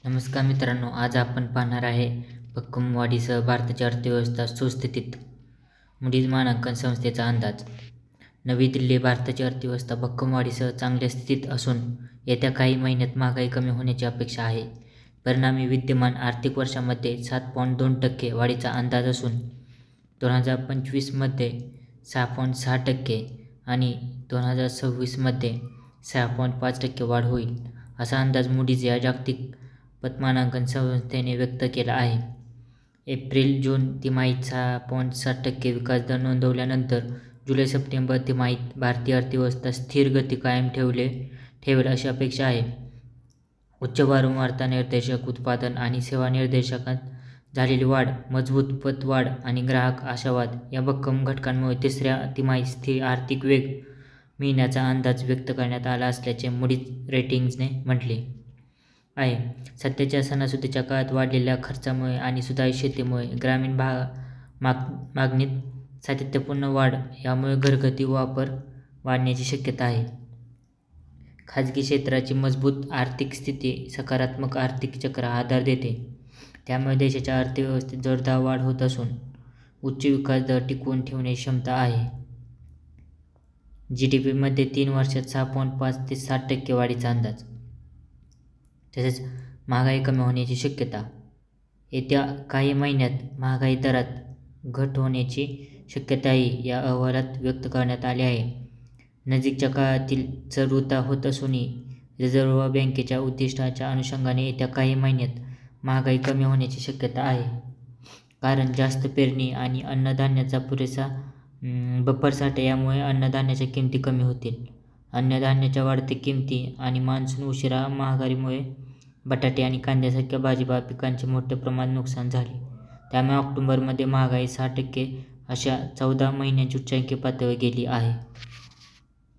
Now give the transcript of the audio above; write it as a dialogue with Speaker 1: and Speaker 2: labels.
Speaker 1: नमस्कार मित्रांनो, आज आपण पाहणार आहे भक्कमवाढीसह भारताची अर्थव्यवस्था सुस्थितीत. मूडीज मानांकन संस्थेचा अंदाज. नवी दिल्ली. भारताची अर्थव्यवस्था भक्कमवाढीसह चांगल्या स्थितीत असून येत्या काही महिन्यात महागाई कमी होण्याची अपेक्षा आहे. परिणामी विद्यमान आर्थिक वर्षामध्ये 7.2% वाढीचा अंदाज असून 2025मध्ये 6.6% आणि 2026मध्ये 6.5% वाढ होईल, असा अंदाज मूडीज या जागतिक पतमानांकन संस्थेने व्यक्त केला आहे. एप्रिल-जून तिमाहीत 6.7% विकासदर नोंदवल्यानंतर जुलै-सप्टेंबर तिमाहीत भारतीय अर्थव्यवस्था स्थिर गती कायम ठेवेल अशी अपेक्षा आहे. उच्च वारंवारता निर्देशक, उत्पादन आणि सेवा निर्देशकात झालेली वाढ, मजबूत पतवाढ आणि ग्राहक आशावाद या भक्कम घटकांमुळे तिसऱ्या तिमाहीत स्थिर आर्थिक वेग मिळण्याचा अंदाज व्यक्त करण्यात आला असल्याचे मूडीज रेटिंग्जने म्हटले आहे. सध्याच्या सणासुदीच्या काळात वाढलेल्या खर्चामुळे आणि सुधारित शेतीमुळे ग्रामीण मागणीत सातत्यपूर्ण वाढ यामुळे घरगुती वापर वाढण्याची शक्यता आहे. खाजगी क्षेत्राची मजबूत आर्थिक स्थिती सकारात्मक आर्थिक चक्राला आधार देते. त्यामुळे देशाच्या अर्थव्यवस्थेत जोरदार वाढ होत असून उच्च विकास दर टिकवून ठेवण्याची क्षमता आहे. GDPमध्ये 3 वर्षात 6.5 ते 7% वाढीचा अंदाज. तसेच महागाई कमी होण्याची शक्यता. येत्या काही महिन्यात महागाई दरात घट होण्याची शक्यताही या अहवालात व्यक्त करण्यात आली आहे. नजीकच्या काळातील चढ-उतार होत असूनही रिझर्व्ह बँकेच्या उद्दिष्टाच्या अनुषंगाने येत्या काही महिन्यात महागाई कमी होण्याची शक्यता आहे. कारण जास्त पेरणी आणि अन्नधान्याचा पुरेसा बफर यामुळे अन्नधान्याच्या किमती कमी होतील. अन्नधान्याच्या वाढत्या किमती आणि मान्सून उशिरा महागाईमुळे बटाटे आणि कांद्यासारख्या भाजीपाला पिकांचे मोठ्या प्रमाणात नुकसान झाले. त्यामुळे ऑक्टोबरमध्ये महागाई 6% अशा 14 महिन्यांच्या उच्चांकी पातळीवर गेली आहे.